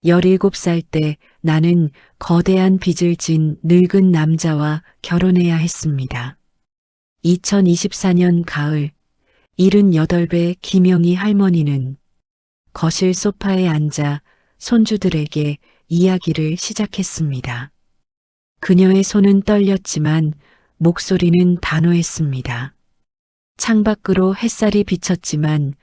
17살 때 나는 거대한 빚을 진 늙은 남자와 결혼해야 했습니다. 2024년 가을, 78배 김영희 할머니는 거실 소파에 앉아 손주들에게 이야기를 시작했습니다. 그녀의 손은 떨렸지만 목소리는 단호했습니다. 창밖으로 햇살이 비쳤지만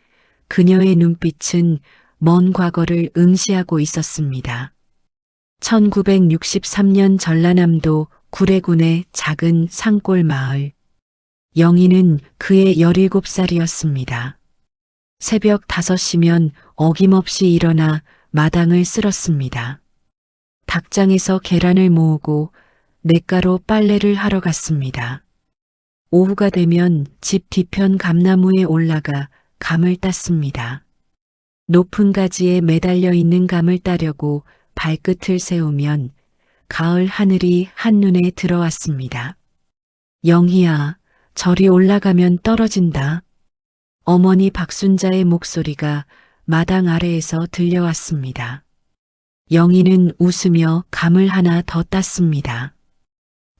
그녀의 눈빛은 먼 과거를 응시하고 있었습니다. 1963년 전라남도 구례군의 작은 산골 마을. 영희는 그의 17살이었습니다. 새벽 5시면 어김없이 일어나 마당을 쓸었습니다. 닭장에서 계란을 모으고 냇가로 빨래를 하러 갔습니다. 오후가 되면 집 뒤편 감나무에 올라가 감을 땄습니다. 높은 가지에 매달려 있는 감을 따려고 발끝을 세우면 가을 하늘이 한눈에 들어왔습니다. 영희야, 저리 올라가면 떨어진다. 어머니 박순자의 목소리가 마당 아래에서 들려왔습니다. 영희는 웃으며 감을 하나 더 땄습니다.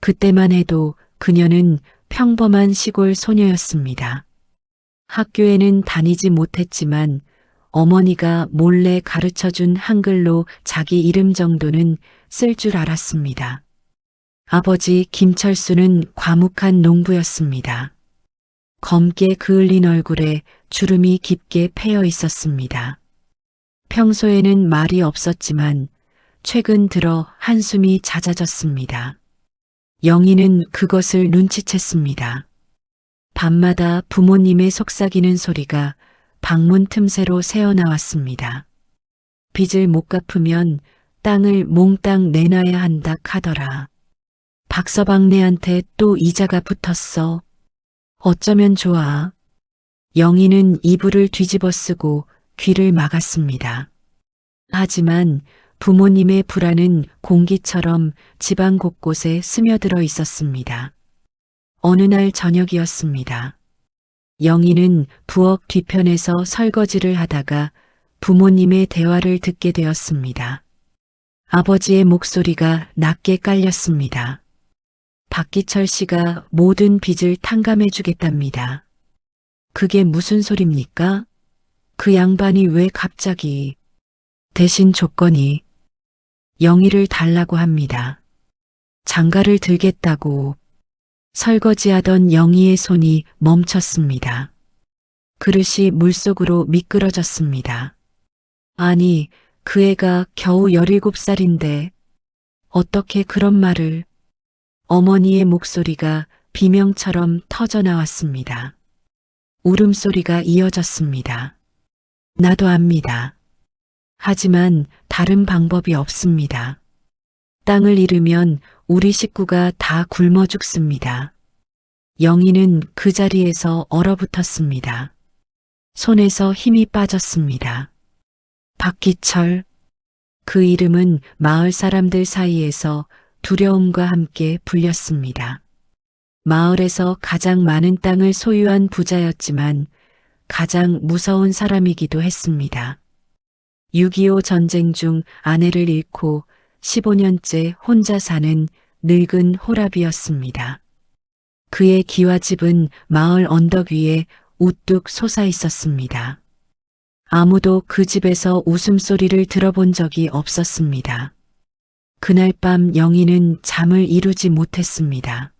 그때만 해도 그녀는 평범한 시골 소녀였습니다. 학교에는 다니지 못했지만 어머니가 몰래 가르쳐준 한글로 자기 이름 정도는 쓸 줄 알았습니다. 아버지 김철수는 과묵한 농부였습니다. 검게 그을린 얼굴에 주름이 깊게 패여 있었습니다. 평소에는 말이 없었지만 최근 들어 한숨이 잦아졌습니다. 영희는 그것을 눈치챘습니다. 밤마다 부모님의 속삭이는 소리가 방문 틈새로 새어나왔습니다. 빚을 못 갚으면 땅을 몽땅 내놔야 한다 카더라. 박서방네한테 또 이자가 붙었어. 어쩌면 좋아. 영희는 이불을 뒤집어 쓰고 귀를 막았습니다. 하지만 부모님의 불안은 공기처럼 집안 곳곳에 스며들어 있었습니다. 어느 날 저녁이었습니다. 영희는 부엌 뒤편에서 설거지를 하다가 부모님의 대화를 듣게 되었습니다. 아버지의 목소리가 낮게 깔렸습니다. 박기철 씨가 모든 빚을 탕감해 주겠답니다. 그게 무슨 소립니까? 그 양반이 왜 갑자기? 대신 조건이 영희를 달라고 합니다. 장가를 들겠다고. 설거지하던 영희의 손이 멈췄습니다. 그릇이 물속으로 미끄러졌습니다. 아니, 그 애가 겨우 17살인데 어떻게 그런 말을... 어머니의 목소리가 비명처럼 터져 나왔습니다. 울음소리가 이어졌습니다. 나도 압니다. 하지만 다른 방법이 없습니다. 땅을 잃으면 우리 식구가 다 굶어 죽습니다. 영희는 그 자리에서 얼어붙었습니다. 손에서 힘이 빠졌습니다. 박기철. 그 이름은 마을 사람들 사이에서 두려움과 함께 불렸습니다. 마을에서 가장 많은 땅을 소유한 부자였지만 가장 무서운 사람이기도 했습니다. 6.25 전쟁 중 아내를 잃고 15년째 혼자 사는 늙은 호랍이었습니다. 그의 기와집은 마을 언덕 위에 우뚝 솟아 있었습니다. 아무도 그 집에서 웃음소리를 들어본 적이 없었습니다. 그날 밤 영희는 잠을 이루지 못했습니다.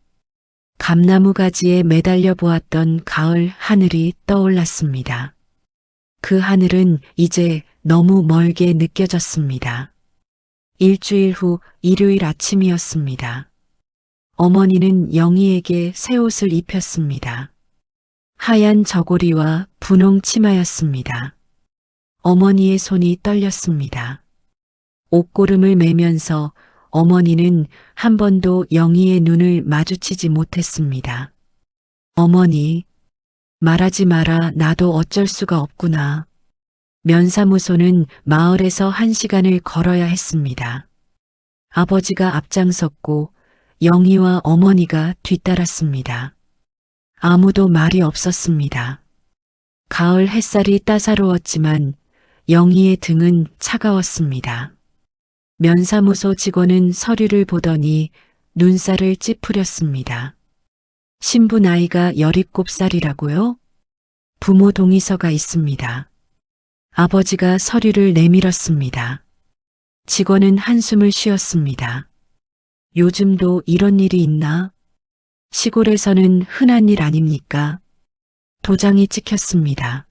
감나무 가지에 매달려 보았던 가을 하늘이 떠올랐습니다. 그 하늘은 이제 너무 멀게 느껴졌습니다. 일주일 후 일요일 아침이었습니다. 어머니는 영희에게 새 옷을 입혔습니다. 하얀 저고리와 분홍 치마였습니다. 어머니의 손이 떨렸습니다. 옷고름을 매면서 어머니는 한 번도 영희의 눈을 마주치지 못했습니다. 어머니, 말하지 마라. 나도 어쩔 수가 없구나. 면사무소는 마을에서 1시간을 걸어야 했습니다. 아버지가 앞장섰고 영희와 어머니가 뒤따랐습니다. 아무도 말이 없었습니다. 가을 햇살이 따사로웠지만 영희의 등은 차가웠습니다. 면사무소 직원은 서류를 보더니 눈살을 찌푸렸습니다. 신부 나이가 17살이라고요? 부모 동의서가 있습니다. 아버지가 서류를 내밀었습니다. 직원은 한숨을 쉬었습니다. 요즘도 이런 일이 있나? 시골에서는 흔한 일 아닙니까? 도장이 찍혔습니다.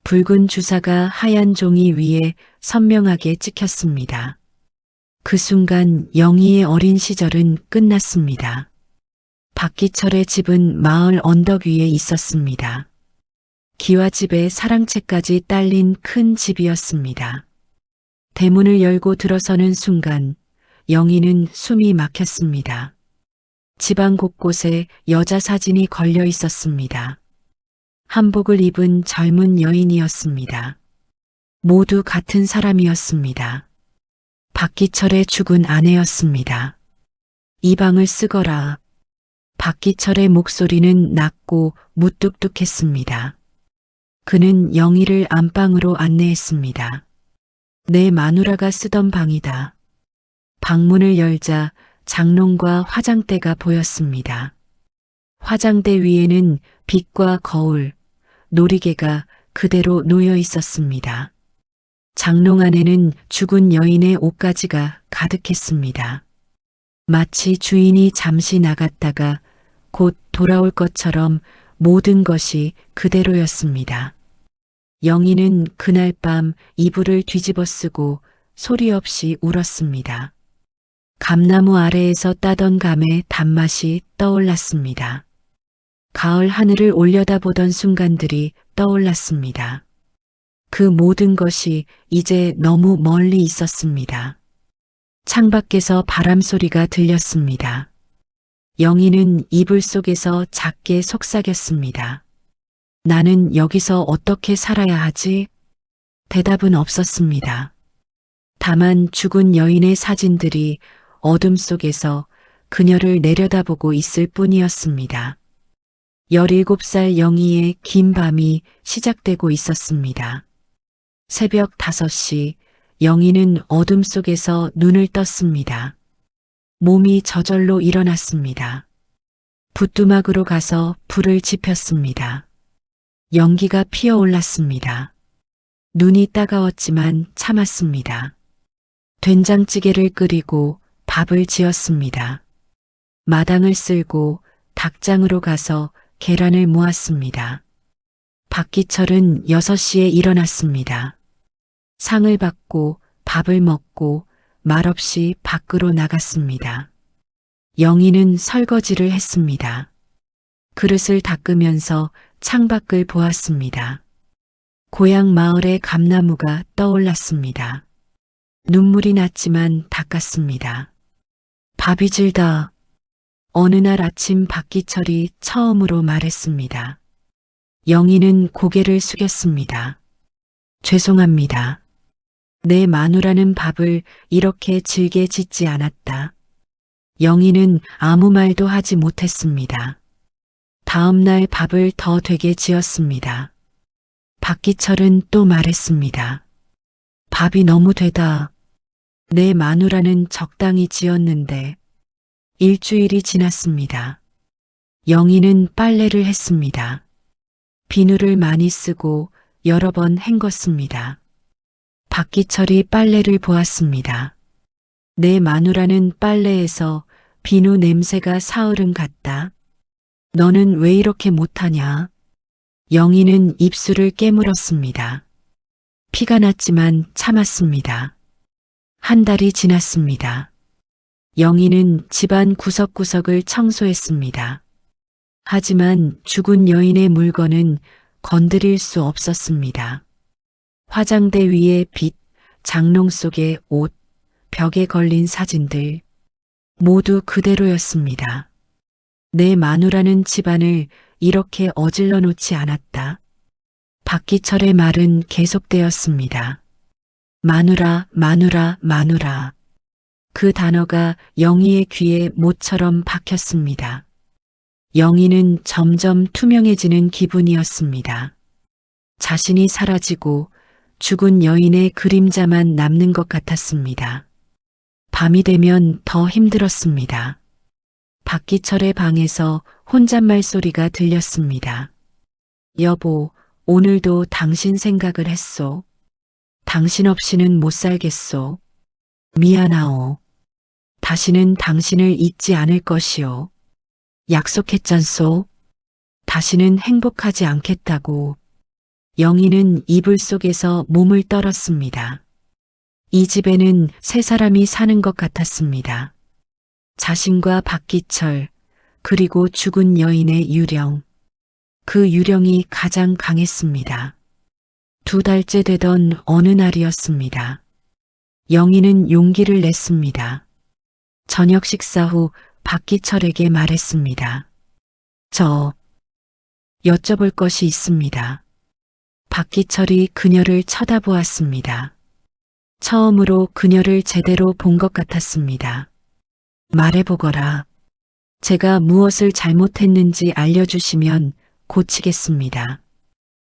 붉은 주사가 하얀 종이 위에 선명하게 찍혔습니다. 그 순간 영희의 어린 시절은 끝났습니다. 박기철의 집은 마을 언덕 위에 있었습니다. 기와집에 사랑채까지 딸린 큰 집이었습니다. 대문을 열고 들어서는 순간 영희는 숨이 막혔습니다. 집안 곳곳에 여자 사진이 걸려 있었습니다. 한복을 입은 젊은 여인이었습니다. 모두 같은 사람이었습니다. 박기철의 죽은 아내였습니다. 이 방을 쓰거라. 박기철의 목소리는 낮고 무뚝뚝했습니다. 그는 영희를 안방으로 안내했습니다. 내 마누라가 쓰던 방이다. 방문을 열자 장롱과 화장대가 보였습니다. 화장대 위에는 빛과 거울, 놀이개가 그대로 놓여 있었습니다. 장롱 안에는 죽은 여인의 옷가지가 가득했습니다. 마치 주인이 잠시 나갔다가 곧 돌아올 것처럼 모든 것이 그대로였습니다. 영희는 그날 밤 이불을 뒤집어 쓰고 소리 없이 울었습니다. 감나무 아래에서 따던 감의 단맛이 떠올랐습니다. 가을 하늘을 올려다보던 순간들이 떠올랐습니다. 그 모든 것이 이제 너무 멀리 있었습니다. 창밖에서 바람 소리가 들렸습니다. 영희는 이불 속에서 작게 속삭였습니다. 나는 여기서 어떻게 살아야 하지? 대답은 없었습니다. 다만 죽은 여인의 사진들이 어둠 속에서 그녀를 내려다보고 있을 뿐이었습니다. 17살 영희의 긴 밤이 시작되고 있었습니다. 새벽 5시 영희는 어둠 속에서 눈을 떴습니다. 몸이 저절로 일어났습니다. 부뚜막으로 가서 불을 지폈습니다. 연기가 피어올랐습니다. 눈이 따가웠지만 참았습니다. 된장찌개를 끓이고 밥을 지었습니다. 마당을 쓸고 닭장으로 가서 계란을 모았습니다. 박기철은 6시에 일어났습니다. 상을 받고 밥을 먹고 말없이 밖으로 나갔습니다. 영희는 설거지를 했습니다. 그릇을 닦으면서 창밖을 보았습니다. 고향 마을의 감나무가 떠올랐습니다. 눈물이 났지만 닦았습니다. 밥이 질다. 어느 날 아침 박기철이 처음으로 말했습니다. 영희는 고개를 숙였습니다. 죄송합니다. 내 마누라는 밥을 이렇게 질게 짓지 않았다. 영희는 아무 말도 하지 못했습니다. 다음 날 밥을 더 되게 지었습니다. 박기철은 또 말했습니다. 밥이 너무 되다. 내 마누라는 적당히 지었는데. 일주일이 지났습니다. 영희는 빨래를 했습니다. 비누를 많이 쓰고 여러 번 헹궜습니다. 박기철이 빨래를 보았습니다. 내 마누라는 빨래에서 비누 냄새가 사흘은 갔다. 너는 왜 이렇게 못하냐? 영희는 입술을 깨물었습니다. 피가 났지만 참았습니다. 한 달이 지났습니다. 영희는 집안 구석구석을 청소했습니다. 하지만 죽은 여인의 물건은 건드릴 수 없었습니다. 화장대 위에 빛, 장롱 속의 옷, 벽에 걸린 사진들, 모두 그대로였습니다. 내 마누라는 집안을 이렇게 어질러 놓지 않았다. 박기철의 말은 계속되었습니다. 마누라, 마누라, 마누라. 그 단어가 영희의 귀에 못처럼 박혔습니다. 영희는 점점 투명해지는 기분이었습니다. 자신이 사라지고 죽은 여인의 그림자만 남는 것 같았습니다. 밤이 되면 더 힘들었습니다. 박기철의 방에서 혼잣말 소리가 들렸습니다. 여보, 오늘도 당신 생각을 했소. 당신 없이는 못 살겠소. 미안하오. 다시는 당신을 잊지 않을 것이오. 약속했잖소. 다시는 행복하지 않겠다고. 영희는 이불 속에서 몸을 떨었습니다. 이 집에는 세 사람이 사는 것 같았습니다. 자신과 박기철, 그리고 죽은 여인의 유령. 그 유령이 가장 강했습니다. 2달째 되던 어느 날이었습니다. 영희는 용기를 냈습니다. 저녁 식사 후 박기철에게 말했습니다. 저 여쭤볼 것이 있습니다. 박기철이 그녀를 쳐다보았습니다. 처음으로 그녀를 제대로 본 것 같았습니다. 말해보거라. 제가 무엇을 잘못했는지 알려주시면 고치겠습니다.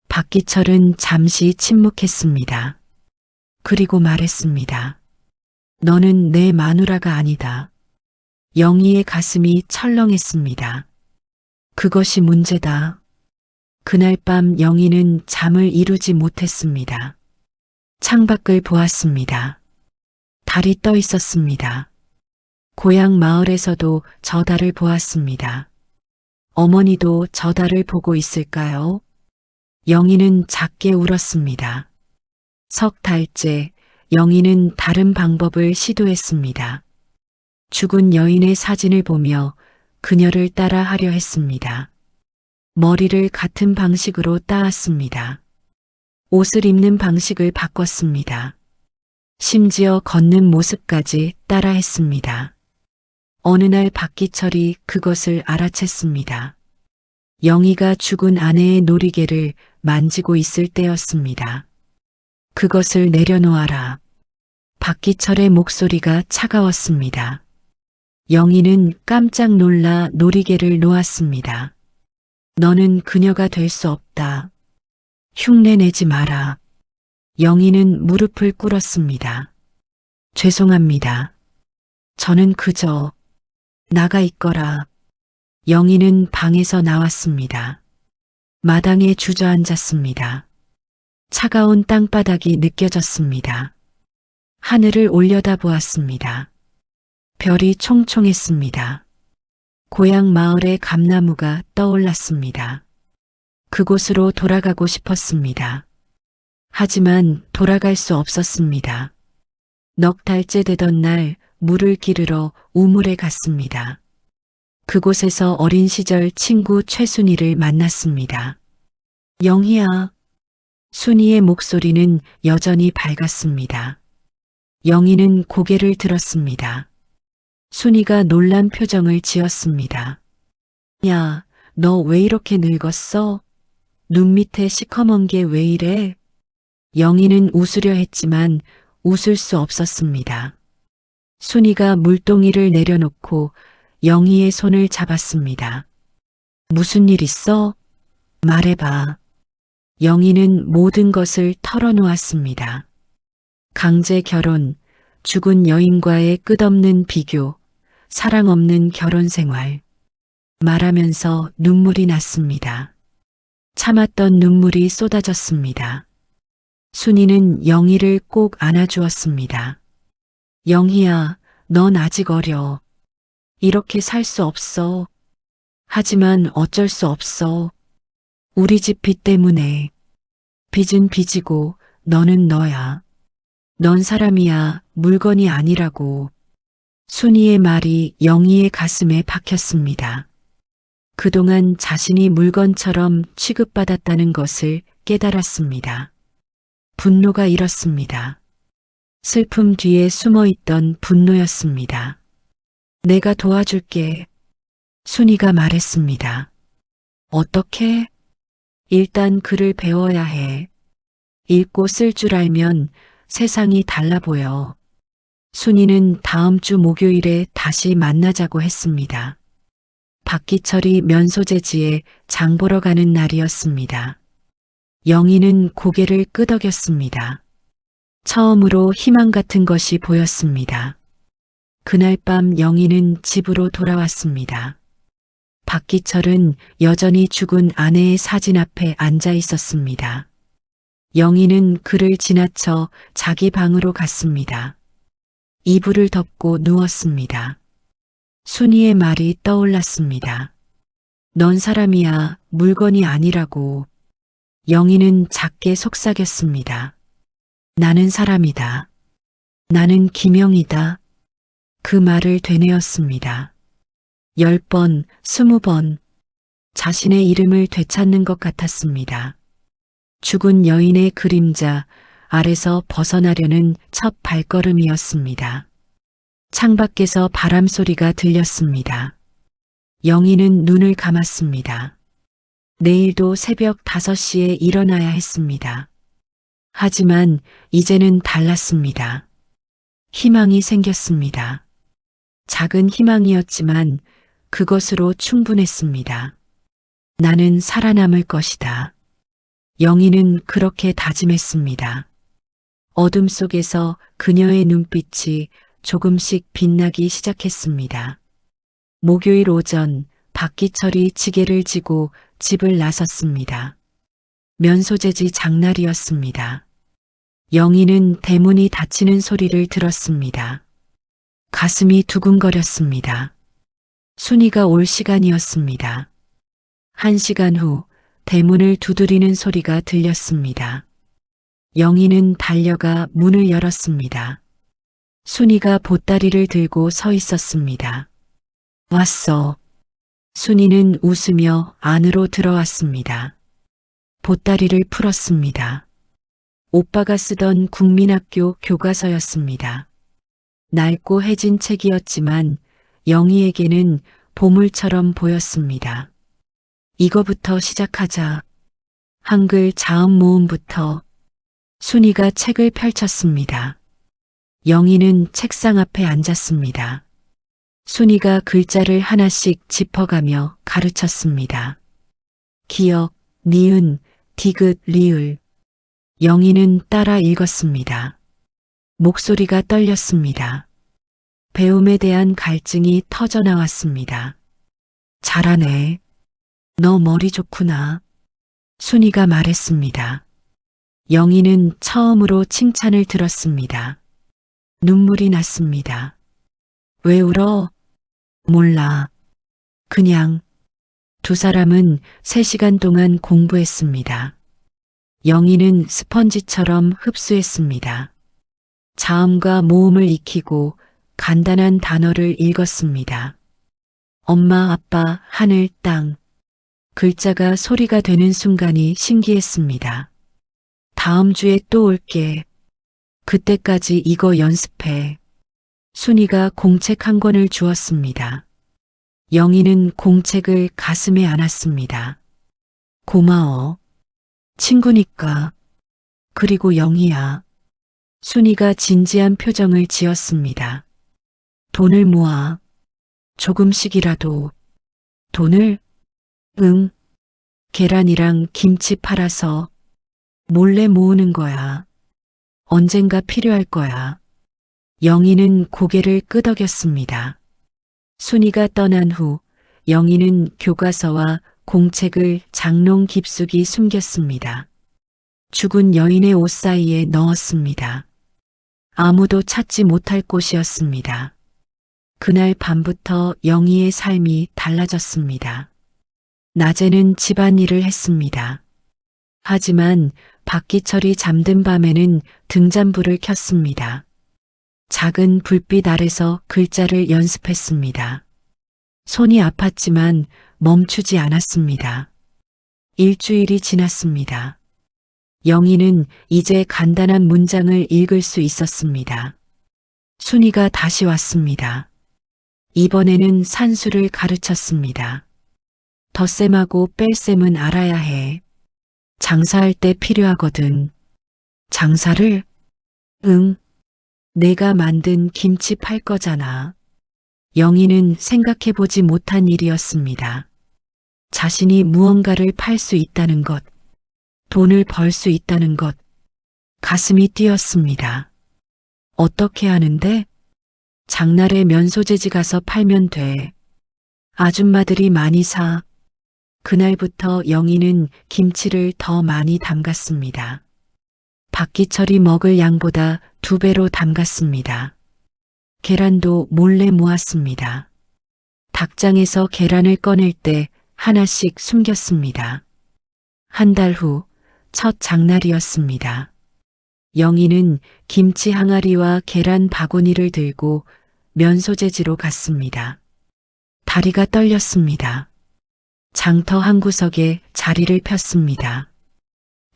박기철은 잠시 침묵했습니다. 그리고 말했습니다. 너는 내 마누라가 아니다. 영희의 가슴이 철렁했습니다. 그것이 문제다. 그날 밤 영희는 잠을 이루지 못했습니다. 창밖을 보았습니다. 달이 떠 있었습니다. 고향 마을에서도 저 달을 보았습니다. 어머니도 저 달을 보고 있을까요? 영희는 작게 울었습니다. 3달째 영희는 다른 방법을 시도했습니다. 죽은 여인의 사진을 보며 그녀를 따라 하려 했습니다. 머리를 같은 방식으로 따았습니다. 옷을 입는 방식을 바꿨습니다. 심지어 걷는 모습까지 따라했습니다. 어느 날 박기철이 그것을 알아챘습니다. 영희가 죽은 아내의 놀이개를 만지고 있을 때였습니다. 그것을 내려놓아라. 박기철의 목소리가 차가웠습니다. 영희는 깜짝 놀라 놀이개를 놓았습니다. 너는 그녀가 될 수 없다. 흉내내지 마라. 영희는 무릎을 꿇었습니다. 죄송합니다. 저는 그저 나가 있거라. 영희는 방에서 나왔습니다. 마당에 주저앉았습니다. 차가운 땅바닥이 느껴졌습니다. 하늘을 올려다보았습니다. 별이 총총했습니다. 고향 마을의 감나무가 떠올랐습니다. 그곳으로 돌아가고 싶었습니다. 하지만 돌아갈 수 없었습니다. 넉 달째 되던 날 물을 기르러 우물에 갔습니다. 그곳에서 어린 시절 친구 최순이를 만났습니다. 영희야. 순이의 목소리는 여전히 밝았습니다. 영희는 고개를 들었습니다. 순이가 놀란 표정을 지었습니다. 야, 너 왜 이렇게 늙었어? 눈 밑에 시커먼 게 왜 이래? 영희는 웃으려 했지만 웃을 수 없었습니다. 순이가 물동이를 내려놓고 영희의 손을 잡았습니다. 무슨 일 있어? 말해봐. 영희는 모든 것을 털어놓았습니다. 강제 결혼, 죽은 여인과의 끝없는 비교, 사랑 없는 결혼 생활. 말하면서 눈물이 났습니다. 참았던 눈물이 쏟아졌습니다. 순이는 영희를 꼭 안아주었습니다. 영희야, 넌 아직 어려. 이렇게 살 수 없어. 하지만 어쩔 수 없어. 우리 집 빚 때문에. 빚은 빚이고 너는 너야. 넌 사람이야, 물건이 아니라고. 순이의 말이 영희의 가슴에 박혔습니다. 그동안 자신이 물건처럼 취급받았다는 것을 깨달았습니다. 분노가 일었습니다. 슬픔 뒤에 숨어있던 분노였습니다. 내가 도와줄게. 순이가 말했습니다. 어떻게? 일단 글을 배워야 해. 읽고 쓸 줄 알면 세상이 달라 보여. 순이는 다음 주 목요일에 다시 만나자고 했습니다. 박기철이 면소재지에 장 보러 가는 날이었습니다. 영희는 고개를 끄덕였습니다. 처음으로 희망 같은 것이 보였습니다. 그날 밤 영희는 집으로 돌아왔습니다. 박기철은 여전히 죽은 아내의 사진 앞에 앉아 있었습니다. 영희는 그를 지나쳐 자기 방으로 갔습니다. 이불을 덮고 누웠습니다. 순이의 말이 떠올랐습니다. 넌 사람이야, 물건이 아니라고. 영희는 작게 속삭였습니다. 나는 사람이다. 나는 김영이다. 그 말을 되뇌었습니다. 10번, 20번. 자신의 이름을 되찾는 것 같았습니다. 죽은 여인의 그림자 아래서 벗어나려는 첫 발걸음이었습니다. 창밖에서 바람 소리가 들렸습니다. 영희는 눈을 감았습니다. 내일도 새벽 5시에 일어나야 했습니다. 하지만 이제는 달랐습니다. 희망이 생겼습니다. 작은 희망이었지만 그것으로 충분했습니다. 나는 살아남을 것이다. 영희는 그렇게 다짐했습니다. 어둠 속에서 그녀의 눈빛이 조금씩 빛나기 시작했습니다. 목요일 오전 박기철이 지게를 지고 집을 나섰습니다. 면소재지 장날이었습니다. 영희는 대문이 닫히는 소리를 들었습니다. 가슴이 두근거렸습니다. 순이가 올 시간이었습니다. 1시간 후 대문을 두드리는 소리가 들렸습니다. 영희는 달려가 문을 열었습니다. 순이가 보따리를 들고 서 있었습니다. 왔어. 순이는 웃으며 안으로 들어왔습니다. 보따리를 풀었습니다. 오빠가 쓰던 국민학교 교과서였습니다. 낡고 해진 책이었지만 영희에게는 보물처럼 보였습니다. 이거부터 시작하자. 한글 자음 모음부터. 순이가 책을 펼쳤습니다. 영희는 책상 앞에 앉았습니다. 순이가 글자를 하나씩 짚어가며 가르쳤습니다. 기역, 니은, 디귿, 리을. 영희는 따라 읽었습니다. 목소리가 떨렸습니다. 배움에 대한 갈증이 터져나왔습니다. 잘하네. 너 머리 좋구나. 순이가 말했습니다. 영희는 처음으로 칭찬을 들었습니다. 눈물이 났습니다. 왜 울어? 몰라. 그냥. 두 사람은 3시간 동안 공부했습니다. 영희는 스펀지처럼 흡수했습니다. 자음과 모음을 익히고 간단한 단어를 읽었습니다. 엄마, 아빠, 하늘, 땅. 글자가 소리가 되는 순간이 신기했습니다. 다음 주에 또 올게. 그때까지 이거 연습해. 순이가 공책 한 권을 주었습니다. 영희는 공책을 가슴에 안았습니다. 고마워. 친구니까. 그리고 영희야. 순이가 진지한 표정을 지었습니다. 돈을 모아. 조금씩이라도. 돈을? 응. 계란이랑 김치 팔아서 몰래 모으는 거야. 언젠가 필요할 거야. 영희는 고개를 끄덕였습니다. 순이가 떠난 후 영희는 교과서와 공책을 장롱 깊숙이 숨겼습니다. 죽은 여인의 옷 사이에 넣었습니다. 아무도 찾지 못할 곳이었습니다. 그날 밤부터 영희의 삶이 달라졌습니다. 낮에는 집안일을 했습니다. 하지만 박기철이 잠든 밤에는 등잔불을 켰습니다. 작은 불빛 아래서 글자를 연습했습니다. 손이 아팠지만 멈추지 않았습니다. 일주일이 지났습니다. 영희는 이제 간단한 문장을 읽을 수 있었습니다. 순이가 다시 왔습니다. 이번에는 산수를 가르쳤습니다. 덧셈하고 뺄셈은 알아야 해. 장사할 때 필요하거든. 장사를? 응. 내가 만든 김치 팔 거잖아. 영희는 생각해보지 못한 일이었습니다. 자신이 무언가를 팔 수 있다는 것, 돈을 벌 수 있다는 것, 가슴이 뛰었습니다. 어떻게 하는데? 장날에 면소재지 가서 팔면 돼. 아줌마들이 많이 사. 그날부터 영희는 김치를 더 많이 담갔습니다. 박기철이 먹을 양보다 2배로 담갔습니다. 계란도 몰래 모았습니다. 닭장에서 계란을 꺼낼 때 하나씩 숨겼습니다. 한 달 후 첫 장날이었습니다. 영희는 김치 항아리와 계란 바구니를 들고 면소재지로 갔습니다. 다리가 떨렸습니다. 장터 한 구석에 자리를 폈습니다.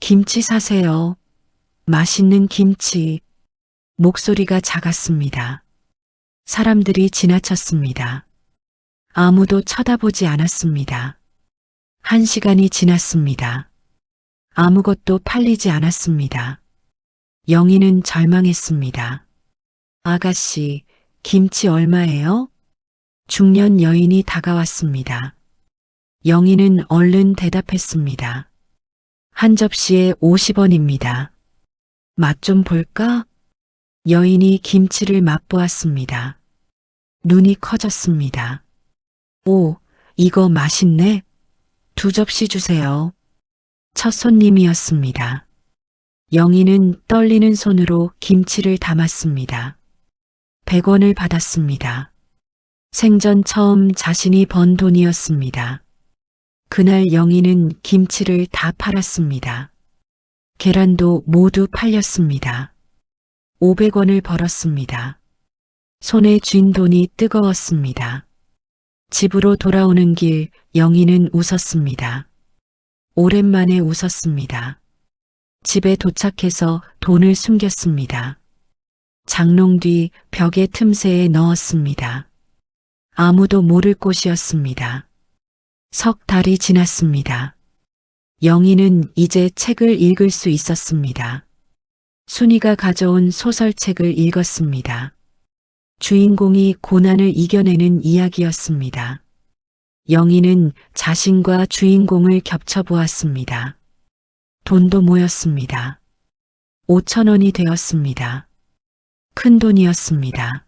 김치 사세요. 맛있는 김치. 목소리가 작았습니다. 사람들이 지나쳤습니다. 아무도 쳐다보지 않았습니다. 1시간이 지났습니다. 아무것도 팔리지 않았습니다. 영희는 절망했습니다. 아가씨, 김치 얼마예요? 중년 여인이 다가왔습니다. 영희는 얼른 대답했습니다. 한 접시에 50원입니다. 맛 좀 볼까? 여인이 김치를 맛보았습니다. 눈이 커졌습니다. 오, 이거 맛있네. 2접시 주세요. 첫 손님이었습니다. 영희는 떨리는 손으로 김치를 담았습니다. 100원을 받았습니다. 생전 처음 자신이 번 돈이었습니다. 그날 영희는 김치를 다 팔았습니다. 계란도 모두 팔렸습니다. 500원을 벌었습니다. 손에 쥔 돈이 뜨거웠습니다. 집으로 돌아오는 길 영희는 웃었습니다. 오랜만에 웃었습니다. 집에 도착해서 돈을 숨겼습니다. 장롱 뒤 벽의 틈새에 넣었습니다. 아무도 모를 곳이었습니다. 석 달이 지났습니다. 영희는 이제 책을 읽을 수 있었습니다. 순이가 가져온 소설책을 읽었습니다. 주인공이 고난을 이겨내는 이야기였습니다. 영희는 자신과 주인공을 겹쳐보았습니다. 돈도 모였습니다. 5,000원이 되었습니다. 큰 돈이었습니다.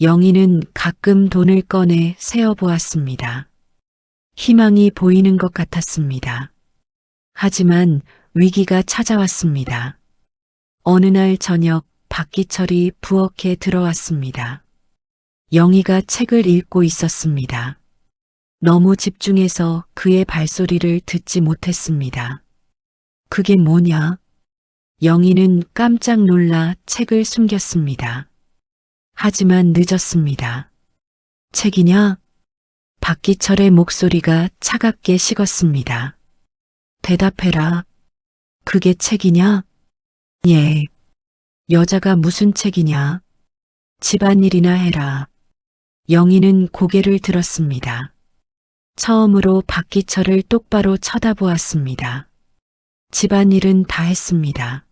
영희는 가끔 돈을 꺼내 세어보았습니다. 희망이 보이는 것 같았습니다. 하지만 위기가 찾아왔습니다. 어느 날 저녁 박기철이 부엌에 들어왔습니다. 영희가 책을 읽고 있었습니다. 너무 집중해서 그의 발소리를 듣지 못했습니다. 그게 뭐냐? 영희는 깜짝 놀라 책을 숨겼습니다. 하지만 늦었습니다. 책이냐? 박기철의 목소리가 차갑게 식었습니다. 대답해라. 그게 책이냐? 예. 여자가 무슨 책이냐? 집안일이나 해라. 영희는 고개를 들었습니다. 처음으로 박기철을 똑바로 쳐다보았습니다. 집안일은 다 했습니다.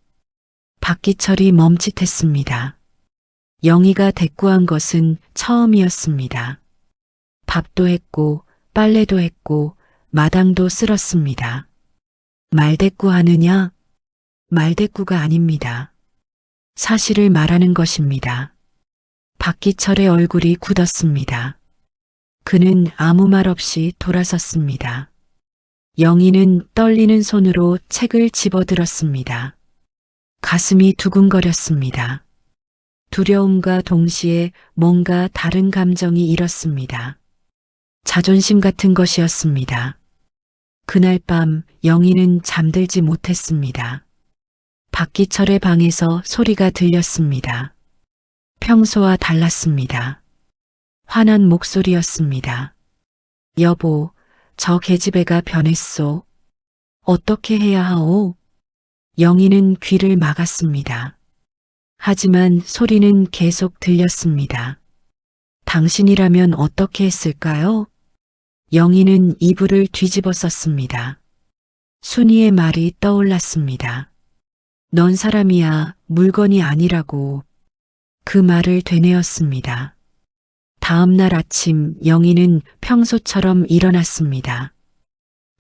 박기철이 멈칫했습니다. 영희가 대꾸한 것은 처음이었습니다. 밥도 했고 빨래도 했고 마당도 쓸었습니다. 말대꾸 하느냐? 말대꾸가 아닙니다. 사실을 말하는 것입니다. 박기철의 얼굴이 굳었습니다. 그는 아무 말 없이 돌아섰습니다. 영희는 떨리는 손으로 책을 집어들었습니다. 가슴이 두근거렸습니다. 두려움과 동시에 뭔가 다른 감정이 일었습니다. 자존심 같은 것이었습니다. 그날 밤 영희는 잠들지 못했습니다. 박기철의 방에서 소리가 들렸습니다. 평소와 달랐습니다. 화난 목소리였습니다. 여보, 저 계집애가 변했소. 어떻게 해야 하오? 영희는 귀를 막았습니다. 하지만 소리는 계속 들렸습니다. 당신이라면 어떻게 했을까요? 영희는 이불을 뒤집어 썼습니다. 순이의 말이 떠올랐습니다. 넌 사람이야, 물건이 아니라고. 그 말을 되뇌었습니다. 다음 날 아침 영희는 평소처럼 일어났습니다.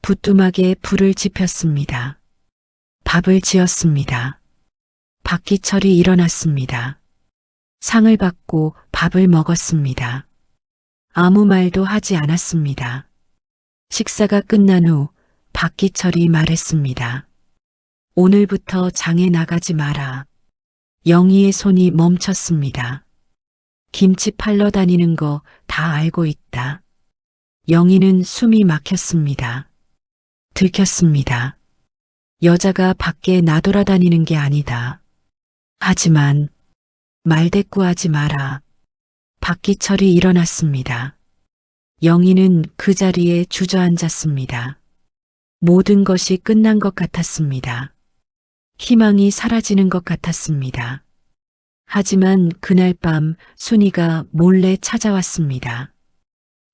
부뚜막에 불을 지폈습니다. 밥을 지었습니다. 박기철이 일어났습니다. 상을 받고 밥 밥을 먹었습니다. 아무 말도 하지 않았습니다. 식사가 끝난 후 박기철이 말했습니다. 오늘부터 장에 나가지 마라. 영희의 손이 멈췄습니다. 김치 팔러 다니는 거 다 알고 있다. 영희는 숨이 막혔습니다. 들켰습니다. 여자가 밖에 나돌아다니는 게 아니다. 하지만 말대꾸하지 마라. 박기철이 일어났습니다. 영희는 그 자리에 주저앉았습니다. 모든 것이 끝난 것 같았습니다. 희망이 사라지는 것 같았습니다. 하지만 그날 밤 순이가 몰래 찾아왔습니다.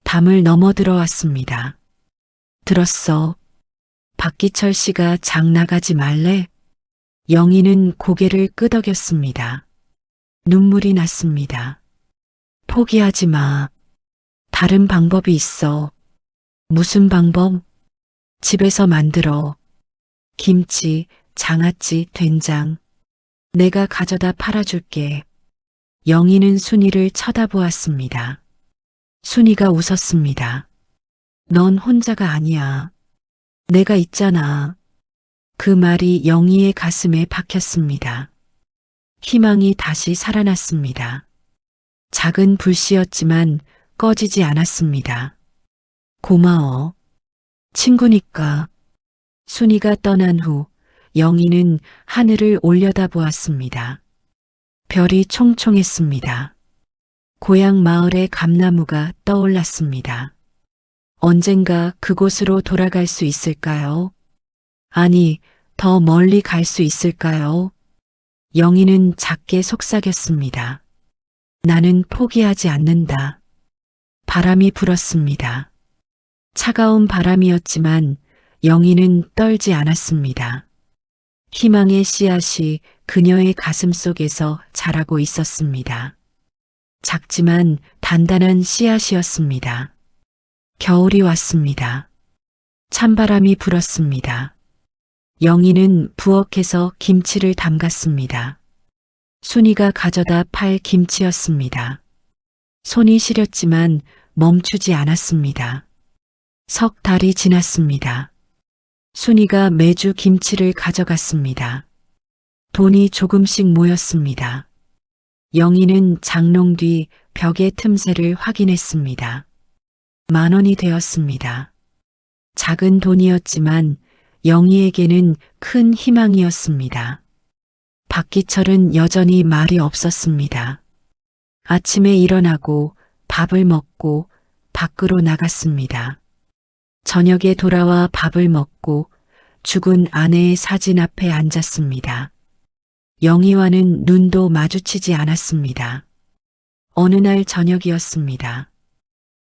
담을 넘어 들어왔습니다. 들었어. 박기철 씨가 장 나가지 말래? 영희는 고개를 끄덕였습니다. 눈물이 났습니다. 포기하지 마. 다른 방법이 있어. 무슨 방법? 집에서 만들어. 김치, 장아찌, 된장. 내가 가져다 팔아줄게. 영희는 순이를 쳐다보았습니다. 순이가 웃었습니다. 넌 혼자가 아니야. 내가 있잖아. 그 말이 영희의 가슴에 박혔습니다. 희망이 다시 살아났습니다. 작은 불씨였지만 꺼지지 않았습니다. 고마워. 친구니까. 순이가 떠난 후 영희는 하늘을 올려다보았습니다. 별이 총총했습니다. 고향 마을의 감나무가 떠올랐습니다. 언젠가 그곳으로 돌아갈 수 있을까요? 아니, 더 멀리 갈 수 있을까요? 영희는 작게 속삭였습니다. 나는 포기하지 않는다. 바람이 불었습니다. 차가운 바람이었지만 영희는 떨지 않았습니다. 희망의 씨앗이 그녀의 가슴 속에서 자라고 있었습니다. 작지만 단단한 씨앗이었습니다. 겨울이 왔습니다. 찬바람이 불었습니다. 영희는 부엌에서 김치를 담갔습니다. 순이가 가져다 팔 김치였습니다. 손이 시렸지만 멈추지 않았습니다. 석 달이 지났습니다. 순이가 매주 김치를 가져갔습니다. 돈이 조금씩 모였습니다. 영희는 장롱 뒤 벽의 틈새를 확인했습니다. 10,000원이 되었습니다. 작은 돈이었지만 영희에게는 큰 희망이었습니다. 박기철은 여전히 말이 없었습니다. 아침에 일어나고 밥을 먹고 밖으로 나갔습니다. 저녁에 돌아와 밥을 먹고 죽은 아내의 사진 앞에 앉았습니다. 영희와는 눈도 마주치지 않았습니다. 어느 날 저녁이었습니다.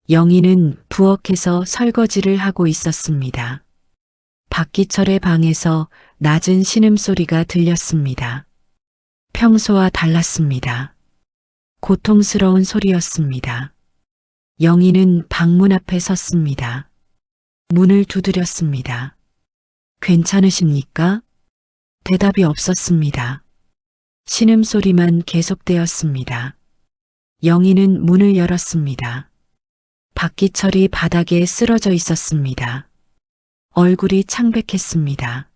영희는 부엌에서 설거지를 하고 있었습니다. 박기철의 방에서 낮은 신음소리가 들렸습니다. 평소와 달랐습니다. 고통스러운 소리였습니다. 영희는 방문 앞에 섰습니다. 문을 두드렸습니다. 괜찮으십니까? 대답이 없었습니다. 신음소리만 계속되었습니다. 영희는 문을 열었습니다. 박기철이 바닥에 쓰러져 있었습니다. 얼굴이 창백했습니다.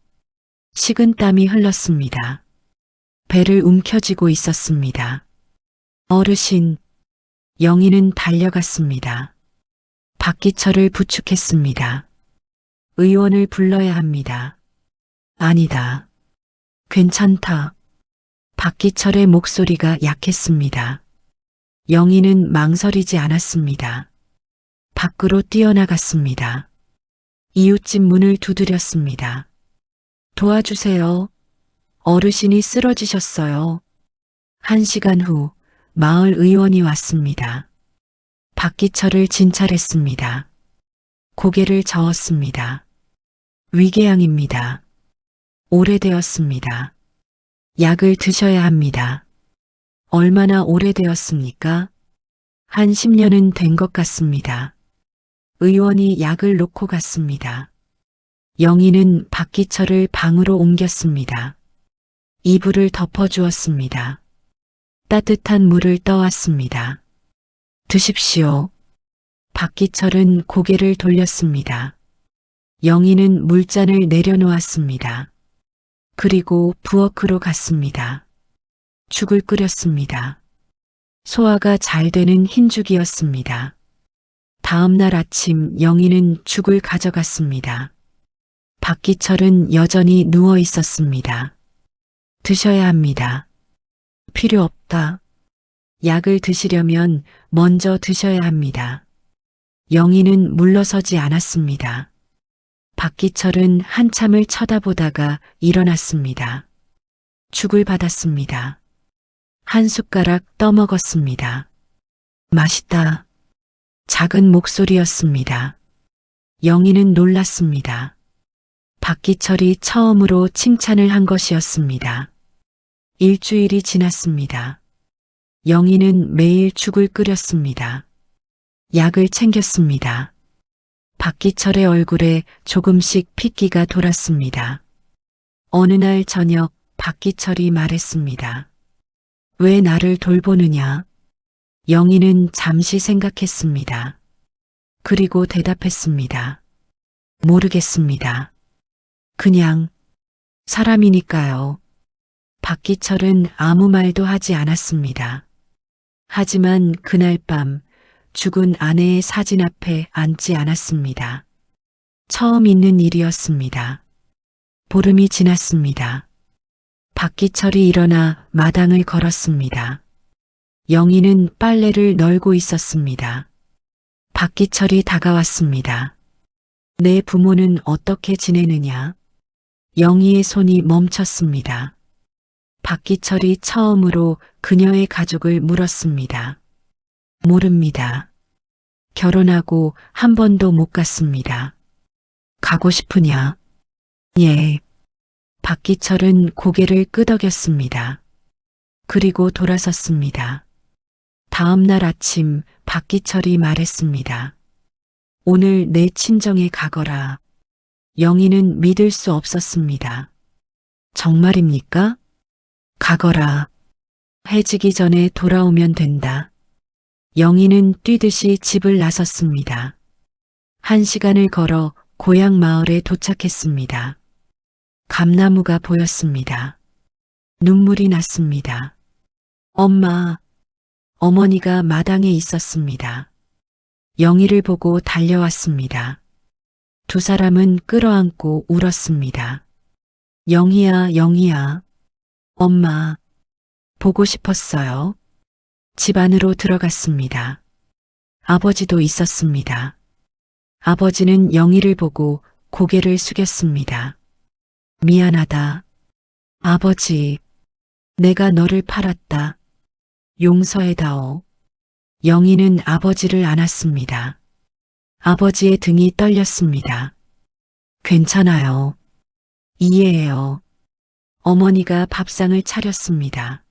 식은 땀이 흘렀습니다. 배를 움켜쥐고 있었습니다. 어르신, 영희는 달려갔습니다. 박기철을 부축했습니다. 의원을 불러야 합니다. 아니다. 괜찮다. 박기철의 목소리가 약했습니다. 영희는 망설이지 않았습니다. 밖으로 뛰어나갔습니다. 이웃집 문을 두드렸습니다. 도와주세요. 어르신이 쓰러지셨어요. 1시간 후 마을 의원이 왔습니다. 박기철을 진찰했습니다. 고개를 저었습니다. 위궤양입니다. 오래되었습니다. 약을 드셔야 합니다. 얼마나 오래되었습니까? 한 10년은 된 것 같습니다. 의원이 약을 놓고 갔습니다. 영희는 박기철을 방으로 옮겼습니다. 이불을 덮어주었습니다. 따뜻한 물을 떠왔습니다. 드십시오. 박기철은 고개를 돌렸습니다. 영희는 물잔을 내려놓았습니다. 그리고 부엌으로 갔습니다. 죽을 끓였습니다. 소화가 잘 되는 흰죽이었습니다. 다음 날 아침 영희는 죽을 가져갔습니다. 박기철은 여전히 누워 있었습니다. 드셔야 합니다. 필요 없다. 약을 드시려면 먼저 드셔야 합니다. 영희는 물러서지 않았습니다. 박기철은 한참을 쳐다보다가 일어났습니다. 죽을 받았습니다. 한 숟가락 떠먹었습니다. 맛있다. 작은 목소리였습니다. 영희는 놀랐습니다. 박기철이 처음으로 칭찬을 한 것이었습니다. 일주일이 지났습니다. 영희는 매일 죽을 끓였습니다. 약을 챙겼습니다. 박기철의 얼굴에 조금씩 핏기가 돌았습니다. 어느 날 저녁 박기철이 말했습니다. 왜 나를 돌보느냐? 영희는 잠시 생각했습니다. 그리고 대답했습니다. 모르겠습니다. 그냥 사람이니까요. 박기철은 아무 말도 하지 않았습니다. 하지만 그날 밤 죽은 아내의 사진 앞에 앉지 않았습니다. 처음 있는 일이었습니다. 보름이 지났습니다. 박기철이 일어나 마당을 걸었습니다. 영희는 빨래를 널고 있었습니다. 박기철이 다가왔습니다. 내 부모는 어떻게 지내느냐? 영희의 손이 멈췄습니다. 박기철이 처음으로 그녀의 가족을 물었습니다. 모릅니다. 결혼하고 한 번도 못 갔습니다. 가고 싶으냐? 예. 박기철은 고개를 끄덕였습니다. 그리고 돌아섰습니다. 다음 날 아침 박기철이 말했습니다. 오늘 내 친정에 가거라. 영희는 믿을 수 없었습니다. 정말입니까? 가거라. 해지기 전에 돌아오면 된다. 영희는 뛰듯이 집을 나섰습니다. 1시간을 걸어 고향 마을에 도착했습니다. 감나무가 보였습니다. 눈물이 났습니다. 엄마, 어머니가 마당에 있었습니다. 영희를 보고 달려왔습니다. 두 사람은 끌어안고 울었습니다. 영희야, 영희야. 엄마, 보고 싶었어요. 집 안으로 들어갔습니다. 아버지도 있었습니다. 아버지는 영희를 보고 고개를 숙였습니다. 미안하다. 아버지, 내가 너를 팔았다. 용서해다오. 영희는 아버지를 안았습니다. 아버지의 등이 떨렸습니다. 괜찮아요. 이해해요. 어머니가 밥상을 차렸습니다.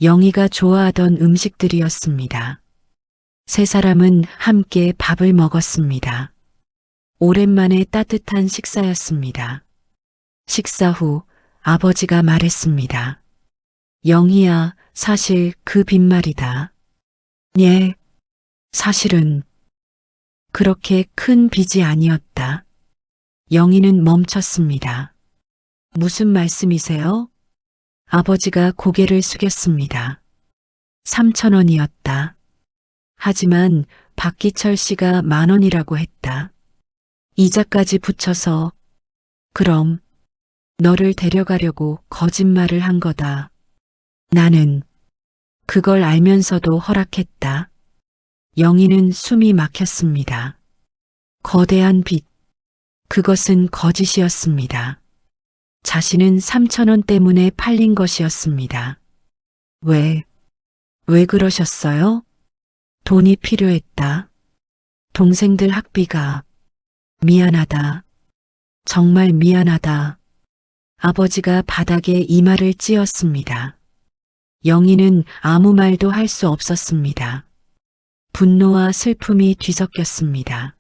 영희가 좋아하던 음식들이었습니다. 세 사람은 함께 밥을 먹었습니다. 오랜만에 따뜻한 식사였습니다. 식사 후 아버지가 말했습니다. 영희야, 사실 그 빚말이다. 예, 사실은 그렇게 큰 빚이 아니었다. 영희는 멈췄습니다. 무슨 말씀이세요? 아버지가 고개를 숙였습니다. 3,000원이었다. 하지만 박기철 씨가 10,000원이라고 했다. 이자까지 붙여서 그럼 너를 데려가려고 거짓말을 한 거다. 나는 그걸 알면서도 허락했다. 영희는 숨이 막혔습니다. 거대한 빚. 그것은 거짓이었습니다. 자신은 3,000원 때문에 팔린 것이었습니다. 왜 그러셨어요? 돈이 필요했다. 동생들 학비가. 미안하다. 정말 미안하다. 아버지가 바닥에 이마를 찧었습니다. 영희는 아무 말도 할 수 없었습니다. 분노와 슬픔이 뒤섞였습니다.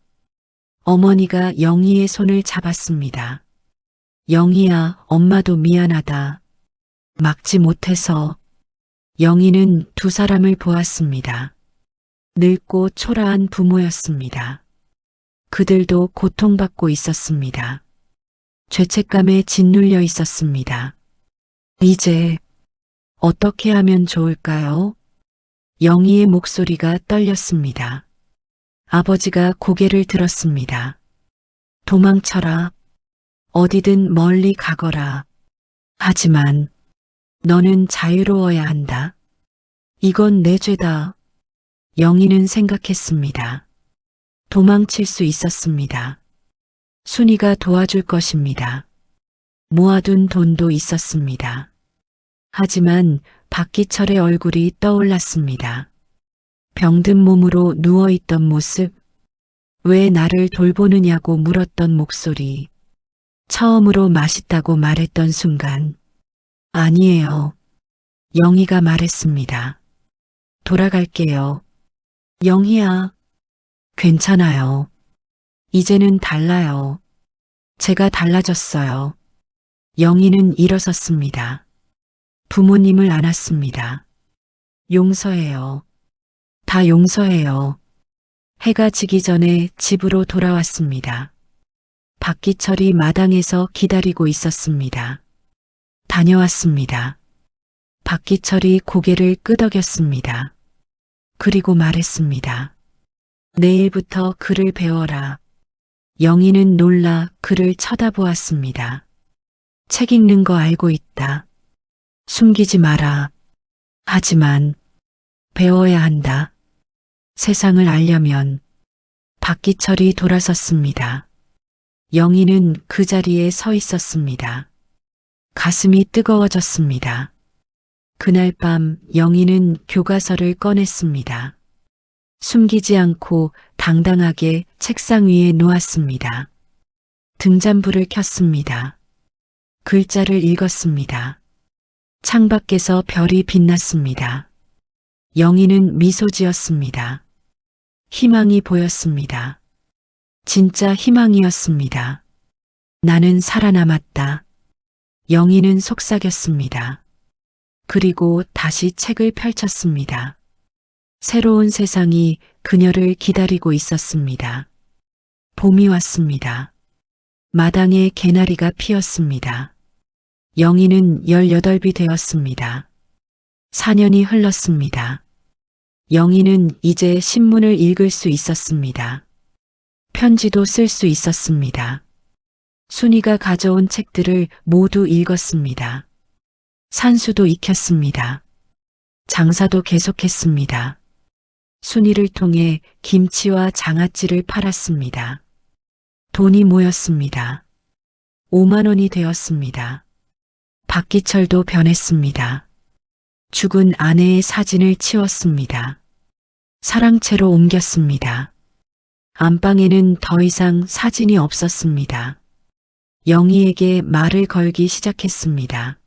어머니가 영희의 손을 잡았습니다. 영희야, 엄마도 미안하다. 막지 못해서. 영희는 두 사람을 보았습니다. 늙고 초라한 부모였습니다. 그들도 고통받고 있었습니다. 죄책감에 짓눌려 있었습니다. 이제 어떻게 하면 좋을까요? 영희의 목소리가 떨렸습니다. 아버지가 고개를 들었습니다. 도망쳐라. 어디든 멀리 가거라. 하지만 너는 자유로워야 한다. 이건 내 죄다. 영희는 생각했습니다. 도망칠 수 있었습니다. 순이가 도와줄 것입니다. 모아둔 돈도 있었습니다. 하지만 박기철의 얼굴이 떠올랐습니다. 병든 몸으로 누워있던 모습, 왜 나를 돌보느냐고 물었던 목소리, 처음으로 맛있다고 말했던 순간, 아니에요. 영희가 말했습니다. 돌아갈게요. 영희야, 괜찮아요. 이제는 달라요. 제가 달라졌어요. 영희는 일어섰습니다. 부모님을 안았습니다. 용서해요. 다 용서해요. 해가 지기 전에 집으로 돌아왔습니다. 박기철이 마당에서 기다리고 있었습니다. 다녀왔습니다. 박기철이 고개를 끄덕였습니다. 그리고 말했습니다. 내일부터 글을 배워라. 영희는 놀라 그를 쳐다보았습니다. 책 읽는 거 알고 있다. 숨기지 마라. 하지만 배워야 한다. 세상을 알려면. 박기철이 돌아섰습니다. 영희는 그 자리에 서 있었습니다. 가슴이 뜨거워졌습니다. 그날 밤 영희는 교과서를 꺼냈습니다. 숨기지 않고 당당하게 책상 위에 놓았습니다. 등잔불을 켰습니다. 글자를 읽었습니다. 창밖에서 별이 빛났습니다. 영희는 미소 지었습니다. 희망이 보였습니다. 진짜 희망이었습니다. 나는 살아남았다. 영희는 속삭였습니다. 그리고 다시 책을 펼쳤습니다. 새로운 세상이 그녀를 기다리고 있었습니다. 봄이 왔습니다. 마당에 개나리가 피었습니다. 영희는 18이 되었습니다. 4년이 흘렀습니다. 영희는 이제 신문을 읽을 수 있었습니다. 편지도 쓸 수 있었습니다. 순이가 가져온 책들을 모두 읽었습니다. 산수도 익혔습니다. 장사도 계속했습니다. 순이를 통해 김치와 장아찌를 팔았습니다. 돈이 모였습니다. 5만 원이 되었습니다. 박기철도 변했습니다. 죽은 아내의 사진을 치웠습니다. 사랑채로 옮겼습니다. 안방에는 더 이상 사진이 없었습니다. 영희에게 말을 걸기 시작했습니다.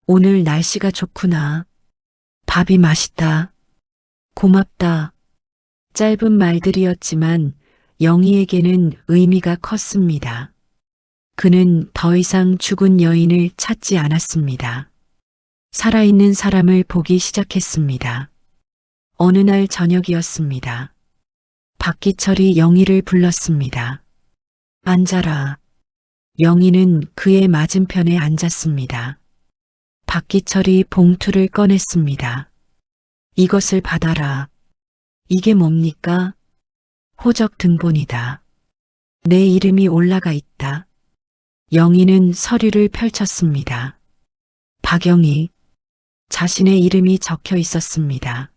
오늘 날씨가 좋구나. 밥이 맛있다. 고맙다. 짧은 말들이었지만 영희에게는 의미가 컸습니다. 그는 더 이상 죽은 여인을 찾지 않았습니다. 살아있는 사람을 보기 시작했습니다. 어느 날 저녁이었습니다. 박기철이 영희를 불렀습니다. 앉아라. 영희는 그의 맞은편에 앉았습니다. 박기철이 봉투를 꺼냈습니다. 이것을 받아라. 이게 뭡니까? 호적 등본이다. 내 이름이 올라가 있다. 영희는 서류를 펼쳤습니다. 박영희. 자신의 이름이 적혀 있었습니다.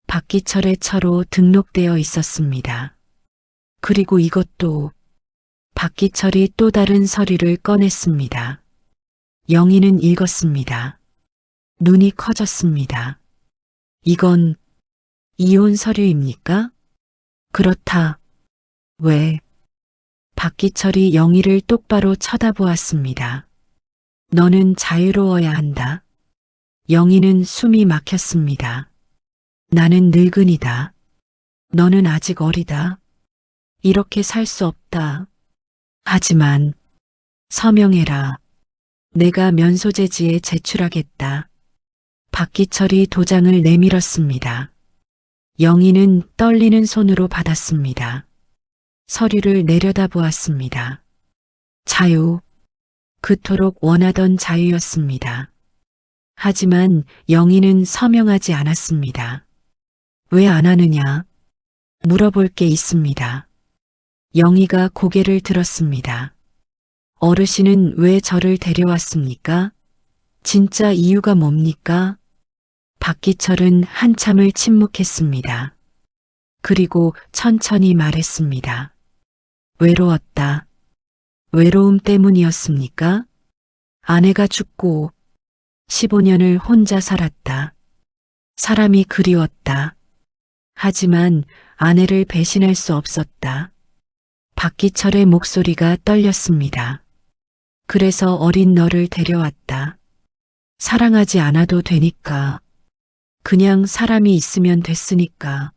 박기철의 처로 등록되어 있었습니다. 그리고 이것도. 박기철이 또 다른 서류를 꺼냈습니다. 영희는 읽었습니다. 눈이 커졌습니다. 이건 이혼 서류입니까? 그렇다. 왜? 박기철이 영희를 똑바로 쳐다보았습니다. 너는 자유로워야 한다. 영희는 숨이 막혔습니다. 나는 늙은이다. 너는 아직 어리다. 이렇게 살 수 없다. 하지만 서명해라. 내가 면소재지에 제출하겠다. 박기철이 도장을 내밀었습니다. 영희는 떨리는 손으로 받았습니다. 서류를 내려다보았습니다. 자유. 그토록 원하던 자유였습니다. 하지만 영희는 서명하지 않았습니다. 왜 안 하느냐? 물어볼 게 있습니다. 영희가 고개를 들었습니다. 어르신은 왜 저를 데려왔습니까? 진짜 이유가 뭡니까? 박기철은 한참을 침묵했습니다. 그리고 천천히 말했습니다. 외로웠다. 외로움 때문이었습니까? 아내가 죽고 15년을 혼자 살았다. 사람이 그리웠다. 하지만 아내를 배신할 수 없었다. 박기철의 목소리가 떨렸습니다. 그래서 어린 너를 데려왔다. 사랑하지 않아도 되니까. 그냥 사람이 있으면 됐으니까.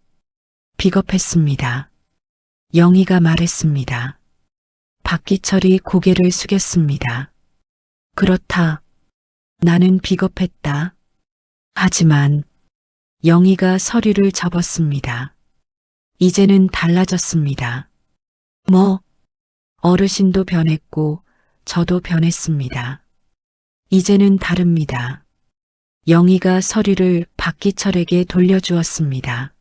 비겁했습니다. 영희가 말했습니다. 박기철이 고개를 숙였습니다. 그렇다. 나는 비겁했다. 하지만 영희가 서류를 접었습니다. 이제는 달라졌습니다. 뭐? 어르신도 변했고 저도 변했습니다. 이제는 다릅니다. 영희가 서류를 박기철에게 돌려주었습니다.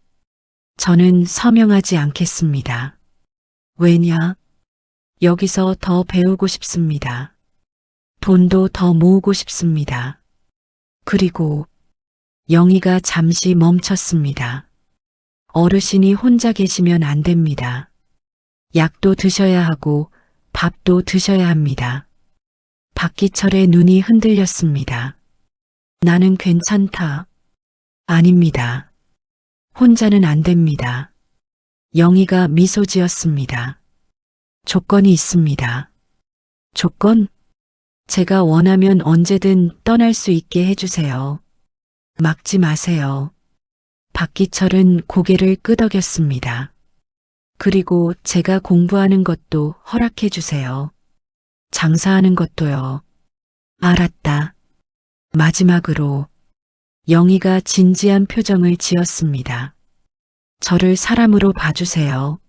저는 서명하지 않겠습니다. 왜냐? 여기서 더 배우고 싶습니다. 돈도 더 모으고 싶습니다. 그리고 영희가 잠시 멈췄습니다. 어르신이 혼자 계시면 안 됩니다. 약도 드셔야 하고 밥도 드셔야 합니다. 박기철의 눈이 흔들렸습니다. 나는 괜찮다. 아닙니다. 혼자는 안 됩니다. 영희가 미소 지었습니다. 조건이 있습니다. 조건? 제가 원하면 언제든 떠날 수 있게 해주세요. 막지 마세요. 박기철은 고개를 끄덕였습니다. 그리고 제가 공부하는 것도 허락해 주세요. 장사하는 것도요. 알았다. 마지막으로 영희가 진지한 표정을 지었습니다. 저를 사람으로 봐주세요.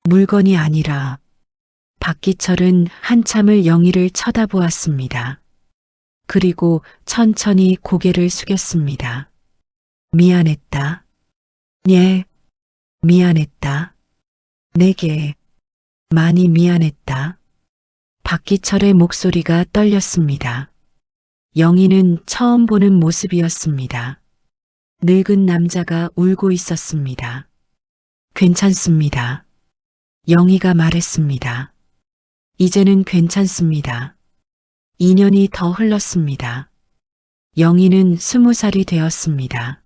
물건이 아니라. 박기철은 한참을 영희를 쳐다보았습니다. 그리고 천천히 고개를 숙였습니다. 미안했다. 예, 미안했다. 내게 많이 미안했다. 박기철의 목소리가 떨렸습니다. 영희는 처음 보는 모습이었습니다. 늙은 남자가 울고 있었습니다. 괜찮습니다. 영희가 말했습니다. 이제는 괜찮습니다. 2년이 더 흘렀습니다. 영희는 20살이 되었습니다.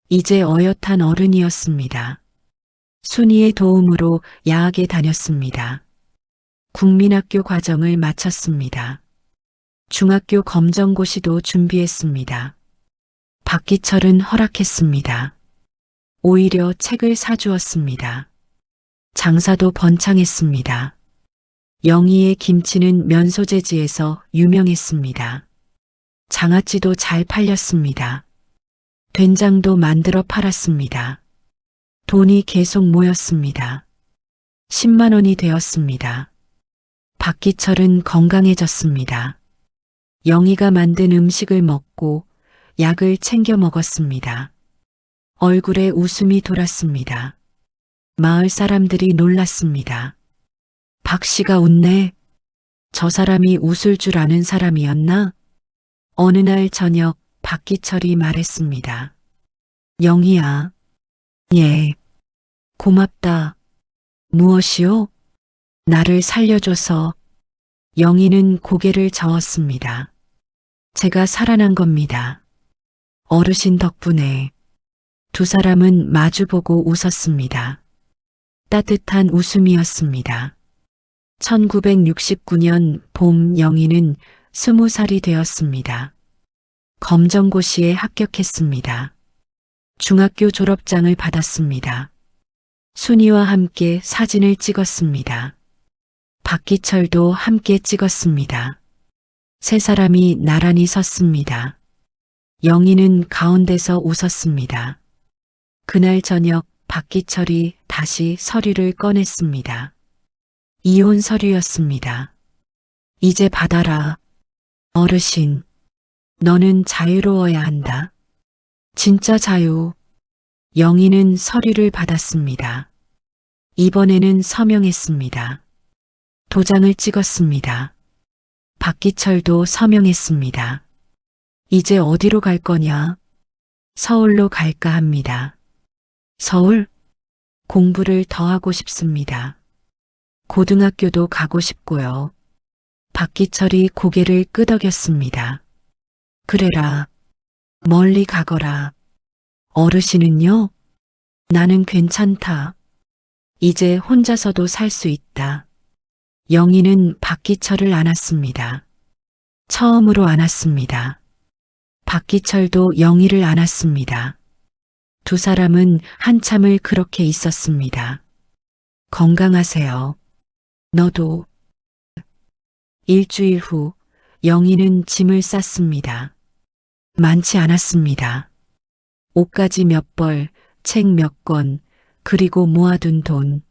이제 어엿한 어른이었습니다. 순이의 도움으로 야학에 다녔습니다. 국민학교 과정을 마쳤습니다. 중학교 검정고시도 준비했습니다. 박기철은 허락했습니다. 오히려 책을 사주었습니다. 장사도 번창했습니다. 영희의 김치는 면소재지에서 유명했습니다. 장아찌도 잘 팔렸습니다. 된장도 만들어 팔았습니다. 돈이 계속 모였습니다. 10만 원이 되었습니다. 박기철은 건강해졌습니다. 영희가 만든 음식을 먹고 약을 챙겨 먹었습니다. 얼굴에 웃음이 돌았습니다. 마을 사람들이 놀랐습니다. 박 씨가 웃네. 저 사람이 웃을 줄 아는 사람이었나? 어느 날 저녁 박기철이 말했습니다. 영희야. 예. 고맙다. 무엇이요? 나를 살려줘서. 영희는 고개를 저었습니다. 제가 살아난 겁니다. 어르신 덕분에. 두 사람은 마주보고 웃었습니다. 따뜻한 웃음이었습니다. 1969년 봄 영희는 20살이 되었습니다. 검정고시에 합격했습니다. 중학교 졸업장을 받았습니다. 순이와 함께 사진을 찍었습니다. 박기철도 함께 찍었습니다. 세 사람이 나란히 섰습니다. 영희는 가운데서 웃었습니다. 그날 저녁 박기철이 다시 서류를 꺼냈습니다. 이혼 서류였습니다. 이제 받아라. 어르신, 너는 자유로워야 한다. 진짜 자유. 영희는 서류를 받았습니다. 이번에는 서명했습니다. 도장을 찍었습니다. 박기철도 서명했습니다. 이제 어디로 갈 거냐? 서울로 갈까 합니다. 서울? 공부를 더 하고 싶습니다. 고등학교도 가고 싶고요. 박기철이 고개를 끄덕였습니다. 그래라. 멀리 가거라. 어르신은요? 나는 괜찮다. 이제 혼자서도 살 수 있다. 영희는 박기철을 안았습니다. 처음으로 안았습니다. 박기철도 영희를 안았습니다. 두 사람은 한참을 그렇게 있었습니다. 건강하세요. 너도. 일주일 후 영희는 짐을 쌌습니다. 많지 않았습니다. 옷가지 몇 벌, 책 몇 권, 그리고 모아둔 돈.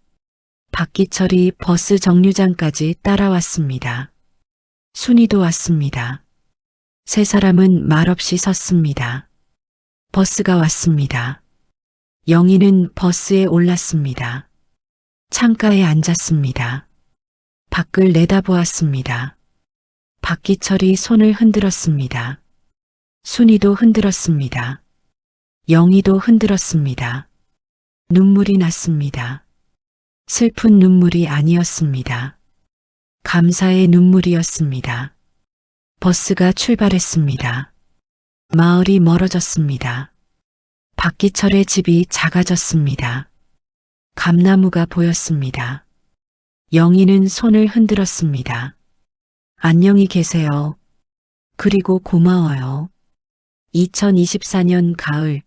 박기철이 버스 정류장까지 따라왔습니다. 순이도 왔습니다. 세 사람은 말없이 섰습니다. 버스가 왔습니다. 영희는 버스에 올랐습니다. 창가에 앉았습니다. 밖을 내다보았습니다. 박기철이 손을 흔들었습니다. 순이도 흔들었습니다. 영희도 흔들었습니다. 눈물이 났습니다. 슬픈 눈물이 아니었습니다. 감사의 눈물이었습니다. 버스가 출발했습니다. 마을이 멀어졌습니다. 박기철의 집이 작아졌습니다. 감나무가 보였습니다. 영희는 손을 흔들었습니다. 안녕히 계세요. 그리고 고마워요. 2024년 가을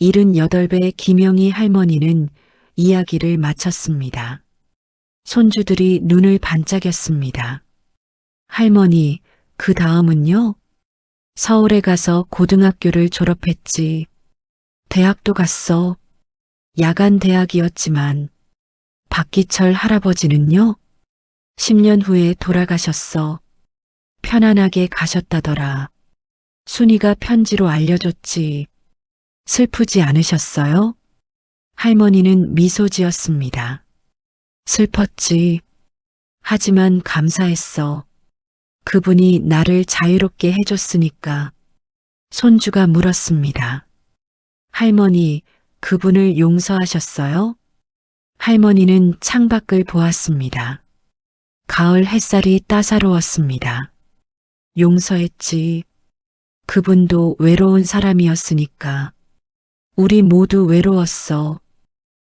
78배 김영희 할머니는 이야기를 마쳤습니다. 손주들이 눈을 반짝였습니다. 할머니, 그 다음은요? 서울에 가서 고등학교를 졸업했지. 대학도 갔어. 야간 대학이었지만 박기철 할아버지는요? 10년 후에 돌아가셨어. 편안하게 가셨다더라. 순이가 편지로 알려줬지. 슬프지 않으셨어요? 할머니는 미소 지었습니다. 슬펐지. 하지만 감사했어. 그분이 나를 자유롭게 해줬으니까. 손주가 물었습니다. 할머니, 그분을 용서하셨어요? 할머니는 창밖을 보았습니다. 가을 햇살이 따사로웠습니다. 용서했지. 그분도 외로운 사람이었으니까. 우리 모두 외로웠어.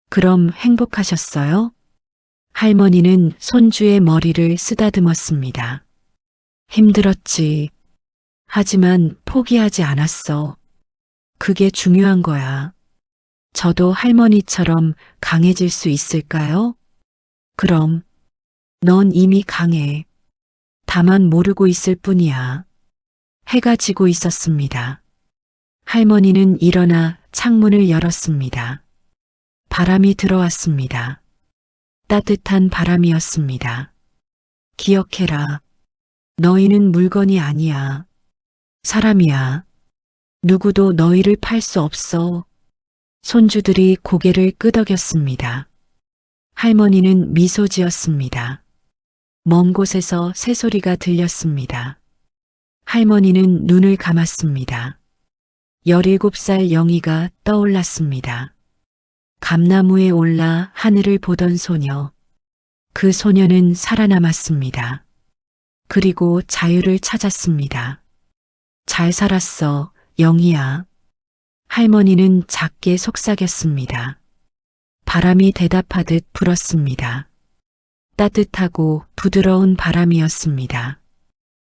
그럼 행복하셨어요? 할머니는 손주의 머리를 쓰다듬었습니다. 힘들었지. 하지만 포기하지 않았어. 그게 중요한 거야. 저도 할머니처럼 강해질 수 있을까요? 그럼. 넌 이미 강해. 다만 모르고 있을 뿐이야. 해가 지고 있었습니다. 할머니는 일어나 창문을 열었습니다. 바람이 들어왔습니다. 따뜻한 바람이었습니다. 기억해라. 너희는 물건이 아니야. 사람이야. 누구도 너희를 팔 수 없어. 손주들이 고개를 끄덕였습니다. 할머니는 미소 지었습니다. 먼 곳에서 새소리가 들렸습니다. 할머니는 눈을 감았습니다. 17살 영희가 떠올랐습니다. 감나무에 올라 하늘을 보던 소녀. 그 소녀는 살아남았습니다. 그리고 자유를 찾았습니다. 잘 살았어, 영희야. 할머니는 작게 속삭였습니다. 바람이 대답하듯 불었습니다. 따뜻하고 부드러운 바람이었습니다.